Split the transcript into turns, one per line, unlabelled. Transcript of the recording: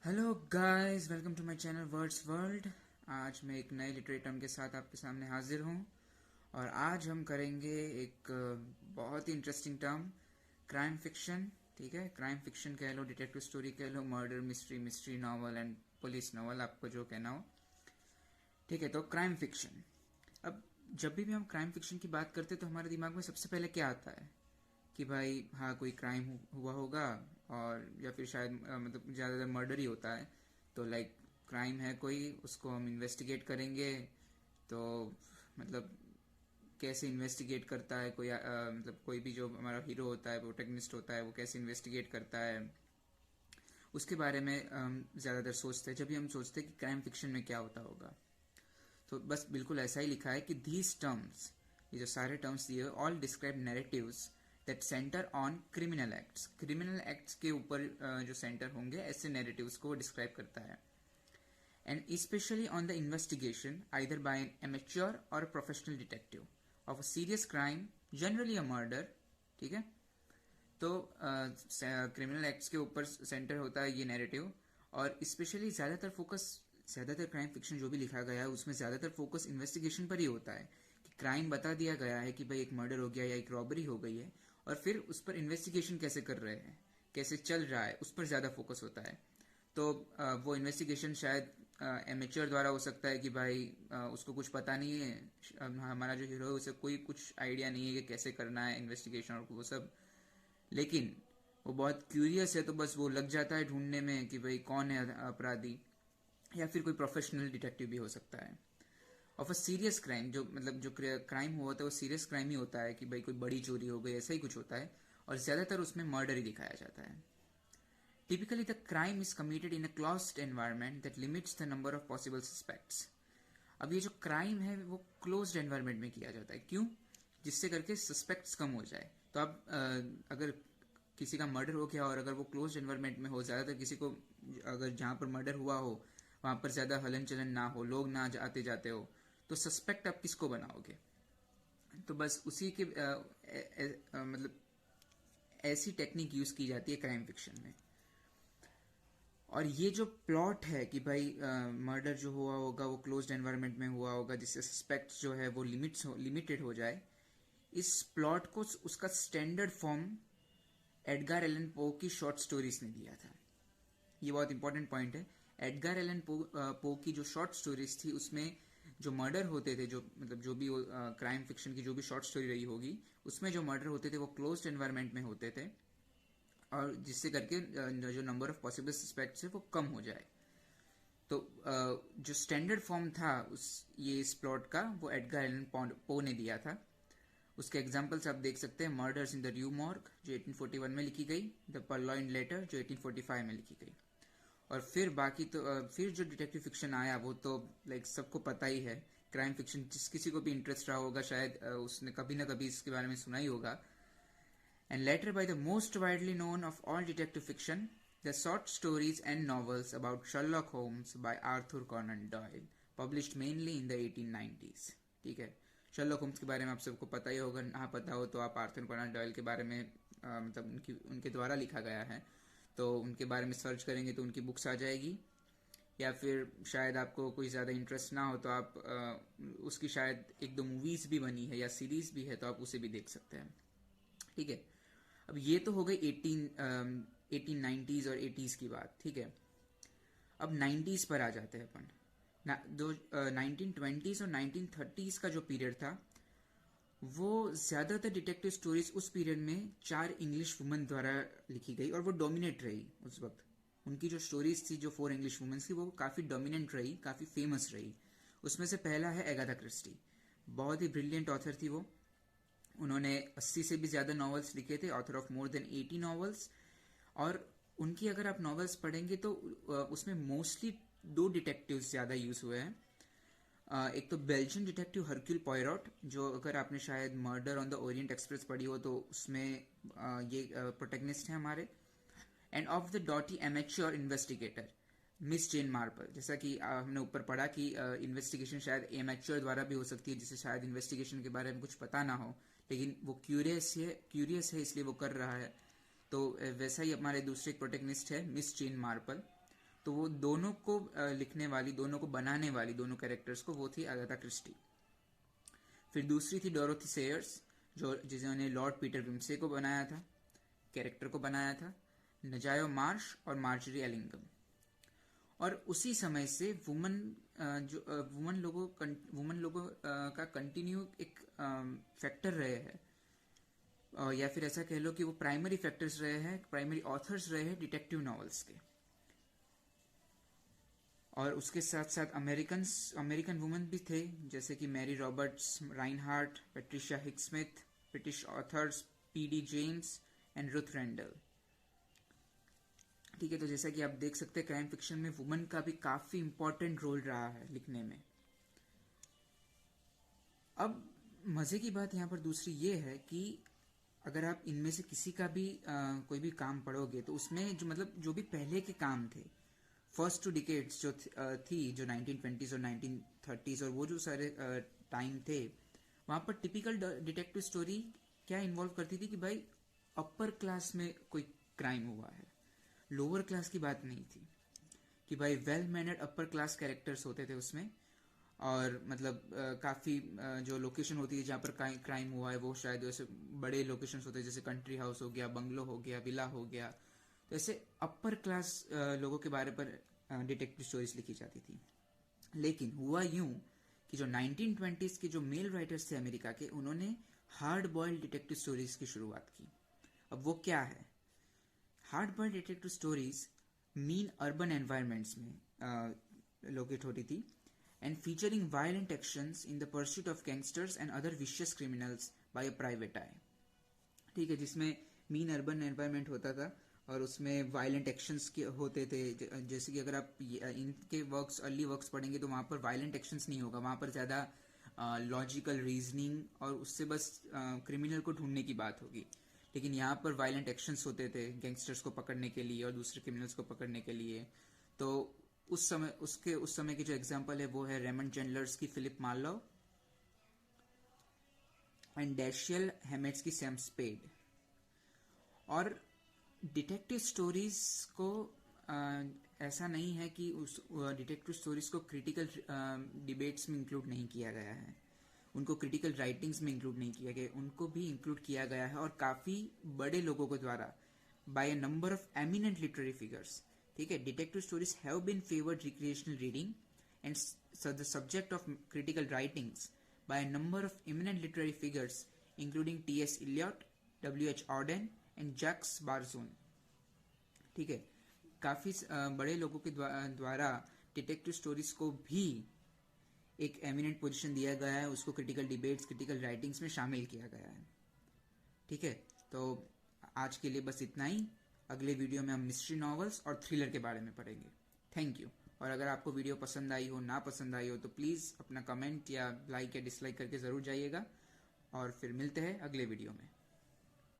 Hello guys, welcome to my channel words world. आज मैं एक नए लिटरेरी टर्म के साथ आपके सामने हाजिर हूँ और आज हम करेंगे एक बहुत ही इंटरेस्टिंग टर्म, क्राइम फिक्शन। ठीक है, क्राइम फिक्शन कह लो, डिटेक्टिव स्टोरी कह लो, murder mystery, mystery novel and police novel, आपको जो कहना हो। ठीक है, तो क्राइम फिक्शन। अब जब भी हम क्राइम फिक्शन की बात करते हैं तो हमारे दिमाग में सबसे पहले क्या आता है कि भाई हाँ, कोई क्राइम हुआ होगा, और या फिर शायद मतलब ज़्यादातर मर्डर ही होता है। तो लाइक क्राइम है कोई, उसको हम इन्वेस्टिगेट करेंगे। तो मतलब कैसे इन्वेस्टिगेट करता है कोई, मतलब कोई भी जो हमारा हीरो होता है, प्रोटेगनिस्ट होता है, वो कैसे इन्वेस्टिगेट करता है, उसके बारे में हम ज़्यादातर सोचते हैं जब भी हम सोचते हैं कि क्राइम फिक्शन में क्या होता होगा। तो बस बिल्कुल ऐसा ही लिखा है कि दीज टर्म्स, ये जो सारे टर्म्स दिए all describe narratives that centre on criminal acts. Criminal acts के ऊपर जो सेंटर होंगे, ऐसे नैरेटिव्स को वो डिस्क्राइब करता है। And specially on the investigation either by an amateur or professional detective of a serious crime, generally a murder. ठीक है, तो क्रिमिनल एक्ट्स के ऊपर सेंटर होता है ये नैरेटिव। और स्पेशली ज़्यादातर क्राइम फिक्शन जो भी लिखा गया है उसमें ज़्यादातर फोकस इन्वेस्टिगेशन पर ही होता है कि क्राइम बता दिया गया है कि भाई एक मर्डर हो गया या एक रॉबरी हो गई है, और फिर उस पर इन्वेस्टिगेशन कैसे कर रहे हैं, कैसे चल रहा है, उस पर ज़्यादा फोकस होता है। तो वो इन्वेस्टिगेशन शायद एमेच्योर द्वारा हो सकता है कि भाई उसको कुछ पता नहीं है, हमारा जो हीरो है उसे कोई कुछ आइडिया नहीं है कि कैसे करना है इन्वेस्टिगेशन और वो सब। लेकिन वो बहुत क्यूरियस है, तो बस वो लग जाता है ढूंढने में कि भाई कौन है अपराधी। या फिर कोई प्रोफेशनल डिटेक्टिव भी हो सकता है। ऑफ अ सीरियस क्राइम, जो मतलब जो क्राइम हुआ था वो सीरियस क्राइम ही होता है कि भाई कोई बड़ी चोरी हो गई, ऐसा ही कुछ होता है। और ज़्यादातर उसमें मर्डर ही दिखाया जाता है। Typically the crime is committed in a closed environment that limits the number of possible suspects. अब ये जो क्राइम है वो क्लोज्ड एनवायरनमेंट में किया जाता है, क्यों? जिससे करके सस्पेक्ट्स कम हो जाए। तो आप अगर किसी का मर्डर हो गया और अगर वो क्लोज्ड एनवायरनमेंट में हो, ज़्यादातर किसी को, अगर जहाँ पर मर्डर हुआ हो वहाँ पर ज़्यादा हलन चलन ना हो, लोग ना आते जाते हो, तो सस्पेक्ट आप किसको बनाओगे? तो बस उसी के मतलब ऐसी टेक्निक यूज़ की जाती है क्राइम फिक्शन में। और ये जो प्लॉट है कि भाई मर्डर जो हुआ होगा वो क्लोज्ड एनवायरनमेंट में हुआ होगा, जिससे सस्पेक्ट जो है वो लिमिटेड हो जाए, इस प्लॉट को उसका standard form Edgar Allan Poe की शॉर्ट स्टोरीज ने दिया था। ये बहुत इंपॉर्टेंट पॉइंट है। एडगार एलन पो की जो शॉर्ट स्टोरीज थी उसमें जो मर्डर होते थे, जो मतलब जो भी क्राइम फिक्शन की जो भी शॉर्ट स्टोरी रही होगी, उसमें जो मर्डर होते थे वो क्लोज्ड एनवायरनमेंट में होते थे, और जिससे करके जो नंबर ऑफ पॉसिबल सस्पेक्ट्स है वो कम हो जाए। तो जो स्टैंडर्ड फॉर्म था इस प्लॉट का, वो एडगर एलन पो ने दिया था। उसके एग्जाम्पल्स आप देख सकते हैं। Murders in the due morgue जो 1841 में लिखी गई, द पर्लॉइन लेटर जो 1845 में लिखी गई। और फिर बाकी तो फिर जो डिटेक्टिव फिक्शन आया वो तो लाइक सबको पता ही है। क्राइम फिक्शन जिस किसी को भी इंटरेस्ट रहा होगा शायद उसने कभी ना कभी इसके बारे में सुना ही होगा। And later by the most widely known of all detective fiction, the short stories and novels about Sherlock Holmes by Arthur Conan Doyle, published mainly in the 1890s. ठीक है, शर्लॉक होम्स के बारे में आप सबको पता ही होगा। ना पता हो तो आप आर्थर कॉनन डॉयल के बारे में मतलब उनके द्वारा लिखा गया है, तो उनके बारे में सर्च करेंगे तो उनकी बुक्स आ जाएगी। या फिर शायद आपको कोई ज़्यादा इंटरेस्ट ना हो तो आप उसकी शायद एक दो मूवीज़ भी बनी है या सीरीज़ भी है, तो आप उसे भी देख सकते हैं। ठीक है, अब ये तो हो गई 1890s और 80s की बात। ठीक है, अब 90s पर आ जाते हैं अपन। ना दो 1920s और 1930s का जो पीरियड था, वो ज़्यादातर डिटेक्टिव स्टोरीज उस पीरियड में 4 इंग्लिश वुमन द्वारा लिखी गई और वो डोमिनेट रही उस वक्त। उनकी जो स्टोरीज थी, जो 4 इंग्लिश वुमेन्स थी, वो काफ़ी डोमिनेंट रही, काफ़ी फेमस रही। उसमें से पहला है एगाथा क्रिस्टी। बहुत ही ब्रिलियंट ऑथर थी वो। उन्होंने 80 से भी ज़्यादा नॉवेल्स लिखे थे, author of more than 80 novels. और उनकी अगर आप नॉवेल्स पढ़ेंगे तो उसमें मोस्टली 2 डिटेक्टिव्स ज़्यादा यूज़ हुए हैं। एक तो बेल्जियन डिटेक्टिव हरक्यूल पॉयरॉट, जो अगर आपने शायद murder on the Orient Express पढ़ी हो तो उसमें ये प्रोटेगनिस्ट हैं हमारे। And of the dotty amateur investigator Miss Jane Marple. जैसा कि हमने ऊपर पढ़ा कि इन्वेस्टिगेशन शायद एमेच्योर द्वारा भी हो सकती है, जिसे शायद इन्वेस्टिगेशन के बारे में कुछ पता ना हो, लेकिन वो क्यूरियस है इसलिए वो कर रहा है। तो वैसा ही हमारे दूसरे प्रोटेगनिस्ट है मिस जेन मार्पल। तो वो दोनों को लिखने वाली, दोनों को बनाने वाली, दोनों कैरेक्टर्स को, वो थी अगाथा क्रिस्टी। फिर दूसरी थी डोरोथी सेयर्स, जो जिन्होंने लॉर्ड पीटर विम्से को बनाया था, कैरेक्टर को बनाया था, नजायो मार्श और मार्जरी एलिंगम। और उसी समय से वुमन लोगों का कंटिन्यू एक फैक्टर रहे हैं, या फिर ऐसा कह लो कि वो प्राइमरी फैक्टर्स रहे हैं, प्राइमरी ऑथर्स रहे हैं डिटेक्टिव नॉवेल्स के। और उसके साथ साथ अमेरिकन वुमेन भी थे, जैसे कि Mary Roberts, Rinehart, Patricia Highsmith, British authors PD James and Ruth Rendell. ठीक है, तो जैसा कि आप देख सकते हैं क्राइम फिक्शन में वुमेन का भी काफी इंपॉर्टेंट रोल रहा है लिखने में। अब मजे की बात यहाँ पर दूसरी ये है कि अगर आप इनमें से किसी का भी कोई भी काम पढ़ोगे तो उसमें जो भी पहले के काम थे, फर्स्ट 2 डिकेड्स जो थी, जो 1920s और 1930s और वो जो सारे टाइम थे, वहां पर टिपिकल डिटेक्टिव स्टोरी क्या इन्वॉल्व करती थी कि भाई अपर क्लास में कोई क्राइम हुआ है, लोअर क्लास की बात नहीं थी, कि भाई well mannered upper class characters होते थे उसमें। और काफ़ी जो लोकेशन होती है जहाँ पर क्राइम हुआ है वो शायद वैसे बड़े लोकेशन होते हैं, जैसे कंट्री हाउस हो गया, बंगलो हो गया, विला हो गया। तो ऐसे अपर क्लास लोगों के बारे पर डिटेक्टिव स्टोरीज लिखी जाती थी। लेकिन हुआ यूं कि जो 1920s के जो मेल राइटर्स थे अमेरिका के, उन्होंने हार्ड बॉइल्ड डिटेक्टिव स्टोरीज की शुरुआत की। अब वो क्या है? Hard boiled detective stories mean urban environments में लोकेट होती थी, and featuring violent actions in the pursuit of gangsters and other vicious criminals by a private eye। ठीक है, जिसमें मीन अर्बन एनवायरनमेंट होता था और उसमें वायलेंट एक्शंस होते थे। जैसे कि अगर आप इनके वर्क्स, अर्ली वर्क्स पढ़ेंगे तो वहाँ पर वायलेंट एक्शंस नहीं होगा, वहाँ पर ज़्यादा लॉजिकल रीजनिंग और उससे बस क्रिमिनल को ढूंढने की बात होगी। लेकिन यहाँ पर वायलेंट एक्शंस होते थे गैंगस्टर्स को पकड़ने के लिए और दूसरे क्रिमिनल्स को पकड़ने के लिए। तो उस समय की जो एग्जांपल है वो है रेमंड चैंडलर्स की फिलिप मार्लोव एंड डैशियल हैमेट्स की सैम स्पेड। और डिटेक्टिव स्टोरीज को ऐसा नहीं है कि उस डिटेक्टिव स्टोरीज को क्रिटिकल डिबेट्स में इंक्लूड नहीं किया गया है, उनको क्रिटिकल राइटिंग्स में इंक्लूड नहीं किया गया, उनको भी इंक्लूड किया गया है, और काफ़ी बड़े लोगों के द्वारा, by a number of eminent literary figures. ठीक है, detective stories have been favoured recreational reading and the subject of critical writings by a number of eminent literary figures including T S. Eliot, W.H. Auden and Jacques Barzun. ठीक है, काफ़ी बड़े लोगों के द्वारा detective stories को भी एक एमिनेंट पोजीशन दिया गया है, उसको क्रिटिकल डिबेट्स, क्रिटिकल राइटिंग्स में शामिल किया गया है। ठीक है, तो आज के लिए बस इतना ही। अगले वीडियो में हम मिस्ट्री नॉवेल्स और थ्रिलर के बारे में पढ़ेंगे। Thank you. और अगर आपको वीडियो पसंद आई हो, ना पसंद आई हो, तो प्लीज़ अपना कमेंट या लाइक या डिसलाइक करके ज़रूर जाइएगा, और फिर मिलते हैं अगले वीडियो में।